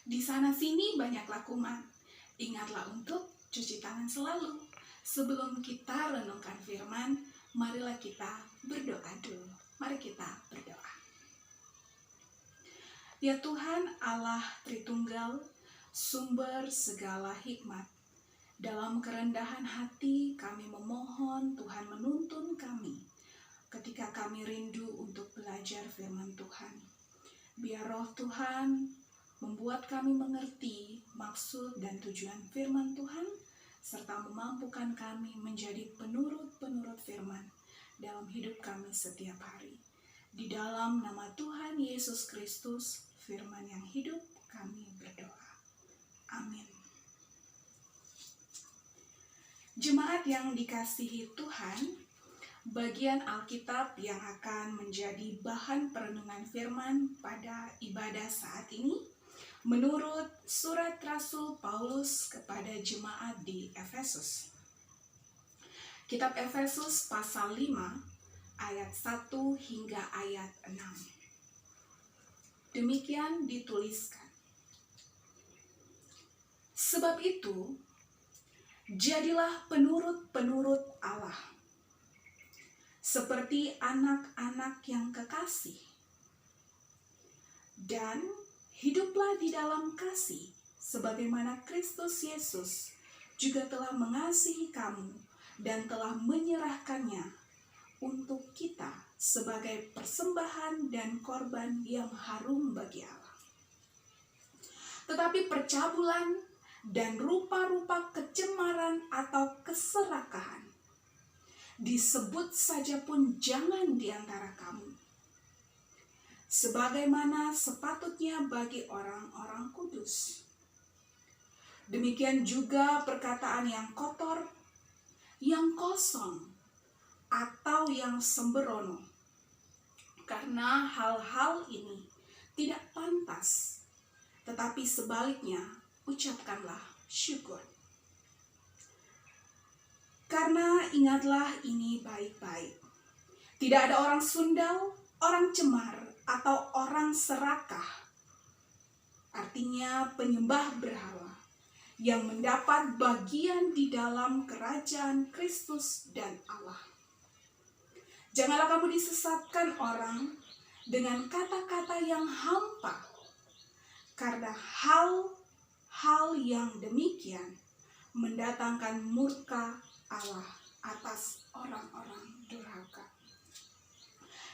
Di sana-sini banyaklah kuman. Ingatlah untuk cuci tangan selalu. Sebelum kita renungkan firman, marilah kita berdoa dulu. Mari kita berdoa. Ya Tuhan Allah Tritunggal, sumber segala hikmat, dalam kerendahan hati kami memohon Tuhan menuntun kami ketika kami rindu untuk belajar firman Tuhan. Biar roh Tuhan membuat kami mengerti maksud dan tujuan firman Tuhan, serta memampukan kami menjadi penurut-penurut firman dalam hidup kami setiap hari. Di dalam nama Tuhan Yesus Kristus, firman yang hidup, kami berdoa. Amin. Jemaat yang dikasihi Tuhan, bagian Alkitab yang akan menjadi bahan perenungan firman pada ibadah saat ini menurut surat Rasul Paulus kepada jemaat di Efesus. Kitab Efesus pasal 5 ayat 1 hingga ayat 6. Demikian dituliskan. Sebab itu, jadilah penurut-penurut Allah, seperti anak-anak yang kekasih, dan hiduplah di dalam kasih, sebagaimana Kristus Yesus juga telah mengasihi kamu dan telah menyerahkannya untuk kita sebagai persembahan dan korban yang harum bagi Allah. Tetapi percabulan dan rupa-rupa kecemaran atau keserakahan disebut saja pun jangan di antara kamu, sebagaimana sepatutnya bagi orang-orang kudus. Demikian juga perkataan yang kotor, yang kosong, atau yang sembrono, karena hal-hal ini tidak pantas, tetapi sebaliknya ucapkanlah syukur. Karena ingatlah ini baik-baik, tidak ada orang sundal, orang cemar, atau orang serakah, artinya penyembah berhala, yang mendapat bagian di dalam kerajaan Kristus dan Allah. Janganlah kamu disesatkan orang dengan kata-kata yang hampa, karena hal yang demikian mendatangkan murka Allah atas orang-orang durhaka.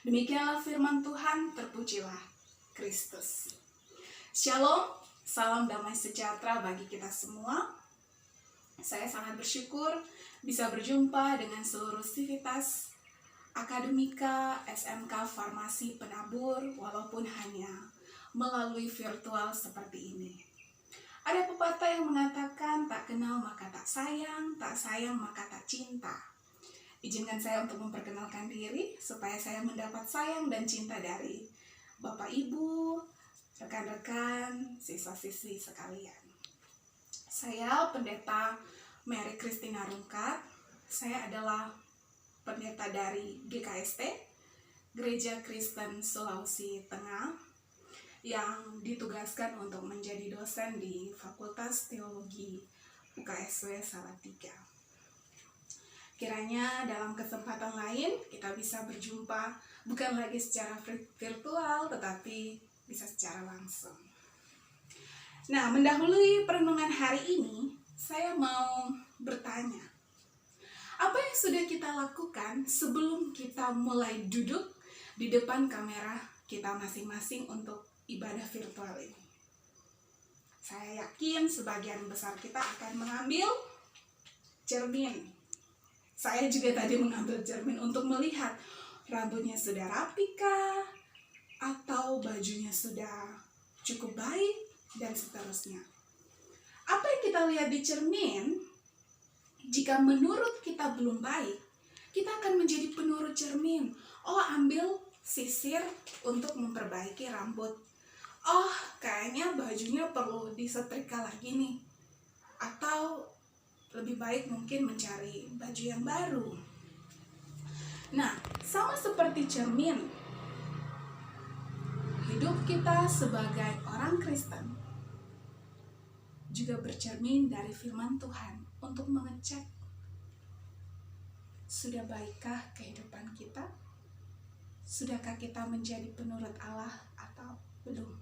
Demikianlah firman Tuhan, terpujilah Kristus. Shalom, salam damai sejahtera bagi kita semua. Saya sangat bersyukur bisa berjumpa dengan seluruh sivitas Akademika SMK Farmasi Penabur, walaupun hanya melalui virtual seperti ini. Ada pepatah yang mengatakan, tak kenal maka tak sayang maka tak cinta. Izinkan saya untuk memperkenalkan diri, supaya saya mendapat sayang dan cinta dari Bapak Ibu, rekan-rekan, siswa-siswi sekalian. Saya Pendeta Mary Christina Rungkat. Saya adalah pendeta dari GKST, Gereja Kristen Sulawesi Tengah, yang ditugaskan untuk menjadi dosen di Fakultas Teologi UKSW Salatiga. Kiranya dalam kesempatan lain kita bisa berjumpa bukan lagi secara virtual, tetapi bisa secara langsung. Nah, mendahului perenungan hari ini, saya mau bertanya, apa yang sudah kita lakukan sebelum kita mulai duduk di depan kamera kita masing-masing untuk ibadah virtual ini? Saya yakin sebagian besar kita akan mengambil cermin. Saya juga tadi mengambil cermin untuk melihat rambutnya sudah rapi kah, atau bajunya sudah cukup baik, dan seterusnya. Apa yang kita lihat di cermin, jika menurut kita belum baik, kita akan menjadi penurut cermin. Oh, ambil sisir untuk memperbaiki rambut. Oh, kayaknya bajunya perlu disetrika lagi nih. Atau lebih baik mungkin mencari baju yang baru. Nah, sama seperti cermin, hidup kita sebagai orang Kristen juga bercermin dari firman Tuhan untuk mengecek, sudah baikkah kehidupan kita? Sudahkah kita menjadi penurut Allah atau belum?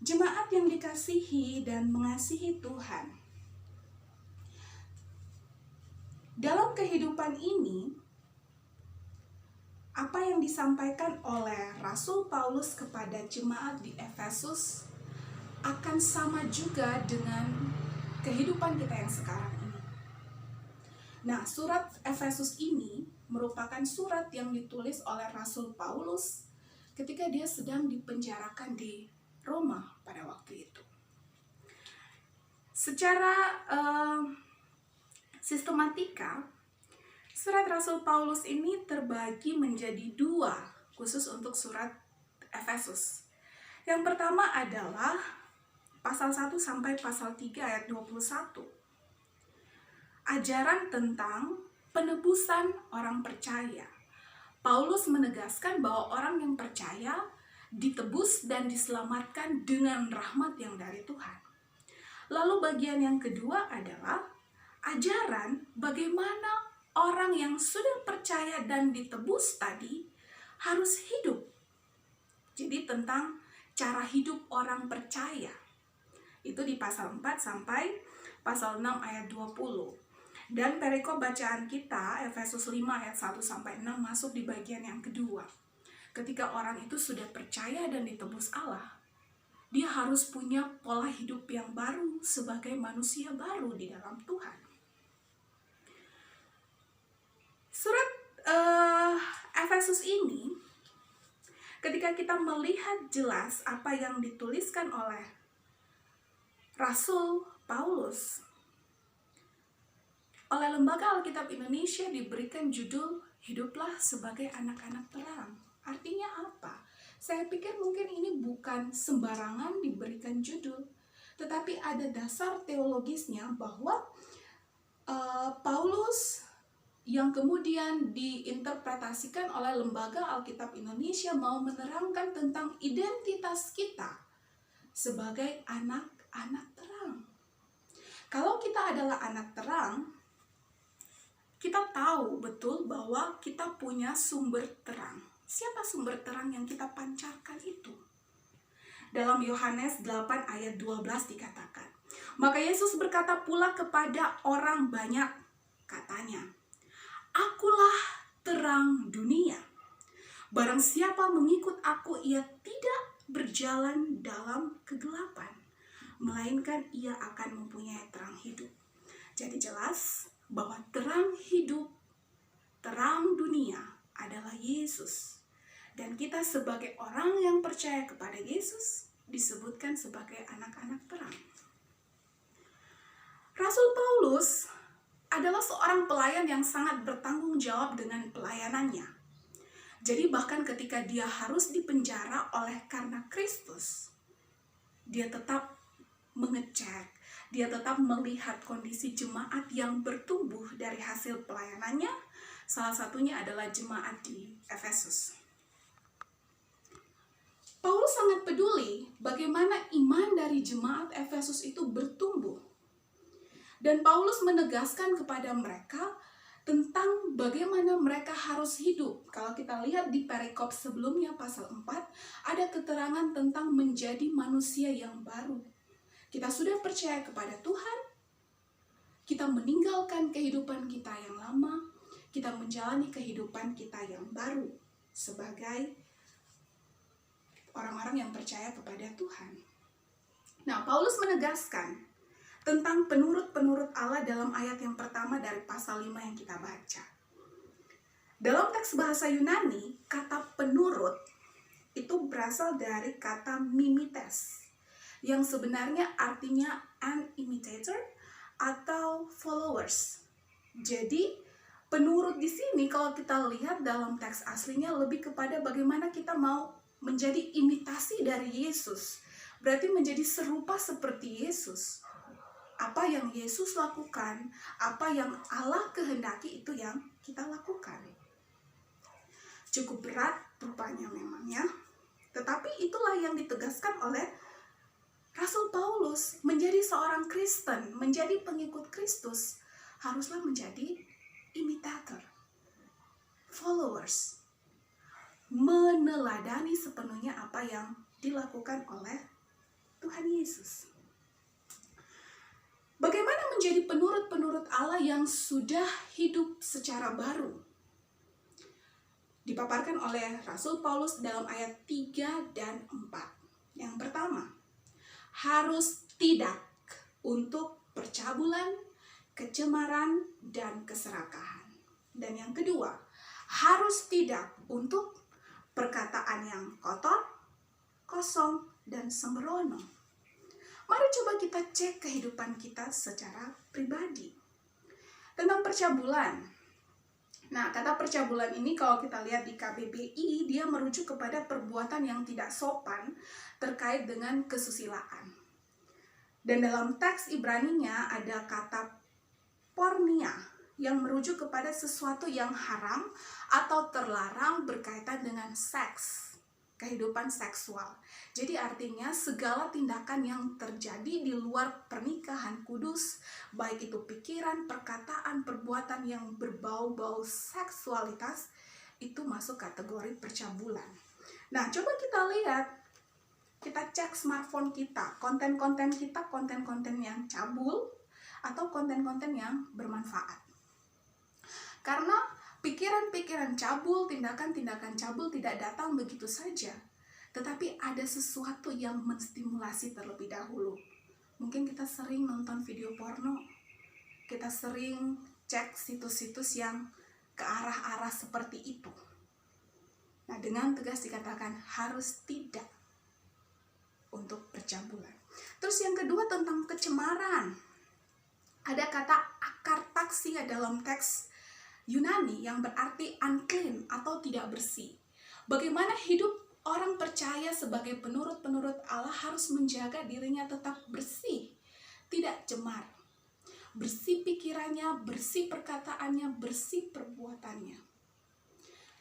Jemaat yang dikasihi dan mengasihi Tuhan, dalam kehidupan ini, apa yang disampaikan oleh Rasul Paulus kepada jemaat di Efesus akan sama juga dengan kehidupan kita yang sekarang ini. Nah, surat Efesus ini merupakan surat yang ditulis oleh Rasul Paulus ketika dia sedang dipenjarakan di Roma pada waktu itu. Secara sistematika, surat Rasul Paulus ini terbagi menjadi 2 khusus untuk surat Efesus. Yang pertama adalah pasal 1 sampai pasal 3 ayat 21. Ajaran tentang penebusan orang percaya. Paulus menegaskan bahwa orang yang percaya ditebus dan diselamatkan dengan rahmat yang dari Tuhan. Lalu bagian yang kedua adalah ajaran bagaimana orang yang sudah percaya dan ditebus tadi harus hidup. Jadi tentang cara hidup orang percaya. Itu di pasal 4 sampai pasal 6 ayat 20. Dan perikop bacaan kita, Efesus 5 ayat 1 sampai 6 masuk di bagian yang kedua. Ketika orang itu sudah percaya dan ditebus Allah, dia harus punya pola hidup yang baru sebagai manusia baru di dalam Tuhan. Surat Efesus ini, ketika kita melihat jelas apa yang dituliskan oleh Rasul Paulus, oleh Lembaga Alkitab Indonesia diberikan judul Hiduplah Sebagai Anak-anak Terang. Artinya apa? Saya pikir mungkin ini bukan sembarangan diberikan judul, tetapi ada dasar teologisnya bahwa Paulus yang kemudian diinterpretasikan oleh Lembaga Alkitab Indonesia mau menerangkan tentang identitas kita sebagai anak-anak terang. Kalau kita adalah anak terang, kita tahu betul bahwa kita punya sumber terang. Siapa sumber terang yang kita pancarkan itu? Dalam Yohanes 8 ayat 12 dikatakan, maka Yesus berkata pula kepada orang banyak, katanya, Akulah terang dunia. Barang siapa mengikut aku, ia tidak berjalan dalam kegelapan, melainkan ia akan mempunyai terang hidup. Jadi jelas bahwa terang hidup, terang dunia adalah Yesus. Dan kita sebagai orang yang percaya kepada Yesus disebutkan sebagai anak-anak terang. Rasul Paulus adalah seorang pelayan yang sangat bertanggung jawab dengan pelayanannya. Jadi bahkan ketika dia harus dipenjara oleh karena Kristus, dia tetap mengecek, dia tetap melihat kondisi jemaat yang bertumbuh dari hasil pelayanannya. Salah satunya adalah jemaat di Efesus. Paulus sangat peduli bagaimana iman dari jemaat Efesus itu bertumbuh. Dan Paulus menegaskan kepada mereka tentang bagaimana mereka harus hidup. Kalau kita lihat di perikop sebelumnya pasal 4, ada keterangan tentang menjadi manusia yang baru. Kita sudah percaya kepada Tuhan, kita meninggalkan kehidupan kita yang lama, kita menjalani kehidupan kita yang baru sebagai orang-orang yang percaya kepada Tuhan. Nah, Paulus menegaskan tentang penurut-penurut Allah dalam ayat yang pertama dari pasal 5 yang kita baca. Dalam teks bahasa Yunani, kata penurut itu berasal dari kata mimetes, yang sebenarnya artinya an imitator atau followers. Jadi, penurut di sini kalau kita lihat dalam teks aslinya lebih kepada bagaimana kita mau menjadi imitasi dari Yesus. Berarti menjadi serupa seperti Yesus. Apa yang Yesus lakukan, apa yang Allah kehendaki, itu yang kita lakukan. Cukup berat rupanya memang ya. Tetapi itulah yang ditegaskan oleh Rasul Paulus menjadi seorang Kristen, menjadi pengikut Kristus, haruslah menjadi imitator, followers, meneladani sepenuhnya apa yang dilakukan oleh Tuhan Yesus. Bagaimana menjadi penurut-penurut Allah yang sudah hidup secara baru? Dipaparkan oleh Rasul Paulus dalam ayat 3 dan 4. Yang pertama, harus tidak untuk percabulan, kecemaran, dan keserakahan. Dan yang kedua, harus tidak untuk perkataan yang kotor, kosong, dan sembrono. Mari coba kita cek kehidupan kita secara pribadi. Tentang percabulan. Nah, kata percabulan ini kalau kita lihat di KBBI, dia merujuk kepada perbuatan yang tidak sopan terkait dengan kesusilaan. Dan dalam teks Ibraninya ada kata pornia yang merujuk kepada sesuatu yang haram atau terlarang berkaitan dengan seks, kehidupan seksual. Jadi artinya segala tindakan yang terjadi di luar pernikahan kudus, baik itu pikiran, perkataan, perbuatan yang berbau-bau seksualitas, itu masuk kategori percabulan. Nah, coba kita lihat, kita cek smartphone kita, konten-konten kita, konten-konten yang cabul atau konten-konten yang bermanfaat. Karena pikiran-pikiran cabul, tindakan-tindakan cabul tidak datang begitu saja, tetapi ada sesuatu yang menstimulasi terlebih dahulu. Mungkin kita sering nonton video porno, kita sering cek situs-situs yang ke arah-arah seperti itu. Nah, dengan tegas dikatakan harus tidak untuk percabulan. Terus yang kedua tentang kecemaran. Ada kata akartaksia dalam teks Yunani yang berarti unclean atau tidak bersih. Bagaimana hidup orang percaya sebagai penurut-penurut Allah harus menjaga dirinya tetap bersih, tidak cemar. Bersih pikirannya, bersih perkataannya, bersih perbuatannya.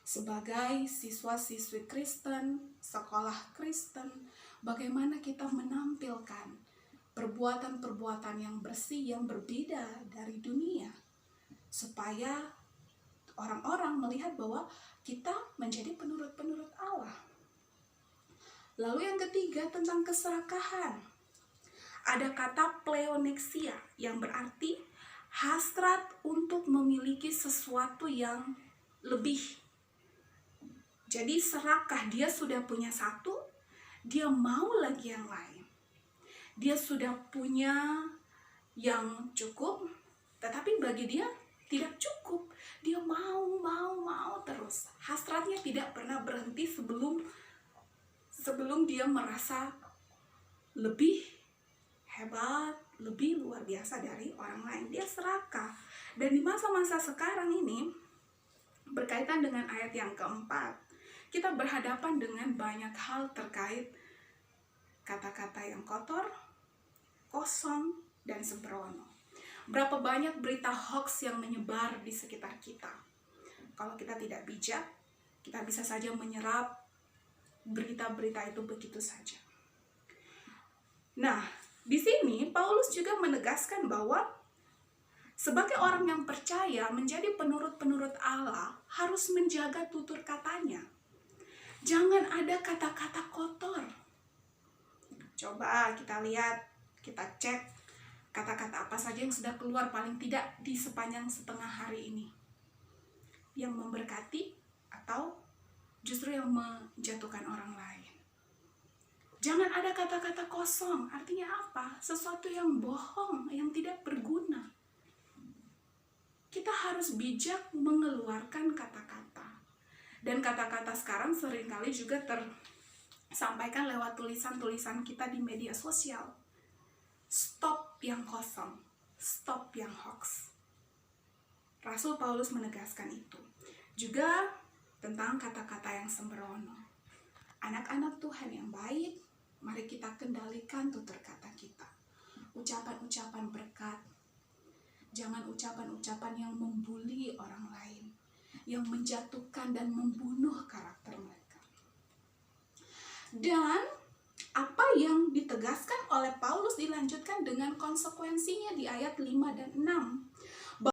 Sebagai siswa-siswi Kristen, sekolah Kristen, bagaimana kita menampilkan perbuatan-perbuatan yang bersih, yang berbeda dari dunia, supaya orang-orang melihat bahwa kita menjadi penurut-penurut Allah. Lalu yang ketiga tentang keserakahan. Ada kata pleonexia yang berarti hasrat untuk memiliki sesuatu yang lebih. Jadi serakah, dia sudah punya satu, dia mau lagi yang lain. Dia sudah punya yang cukup, tetapi bagi dia tidak cukup. Dia mau terus. Hasratnya tidak pernah berhenti sebelum dia merasa lebih hebat, lebih luar biasa dari orang lain. Dia serakah. Dan di masa-masa sekarang ini, berkaitan dengan ayat yang keempat, kita berhadapan dengan banyak hal terkait kata-kata yang kotor, kosong, dan sembrono. Berapa banyak berita hoax yang menyebar di sekitar kita. Kalau kita tidak bijak, kita bisa saja menyerap berita-berita itu begitu saja. Nah, di sini Paulus juga menegaskan bahwa sebagai orang yang percaya menjadi penurut-penurut Allah harus menjaga tutur katanya. Jangan ada kata-kata kotor. Coba kita lihat, kita cek kata-kata apa saja yang sudah keluar paling tidak di sepanjang setengah hari ini, yang memberkati atau justru yang menjatuhkan orang lain. Jangan ada kata-kata kosong. Artinya apa? Sesuatu yang bohong, yang tidak berguna. Kita harus bijak mengeluarkan kata-kata. Dan kata-kata sekarang seringkali juga tersampaikan lewat tulisan-tulisan kita di media sosial. Stop yang kosong, stop yang hoax. Rasul Paulus menegaskan itu. Juga tentang kata-kata yang sembrono. Anak-anak Tuhan yang baik, mari kita kendalikan tutur kata kita. Ucapan-ucapan berkat. Jangan ucapan-ucapan yang membuli orang lain, yang menjatuhkan dan membunuh karakter mereka. Dan apa yang ditegaskan oleh Paulus dilanjutkan dengan konsekuensinya di ayat 5 dan 6.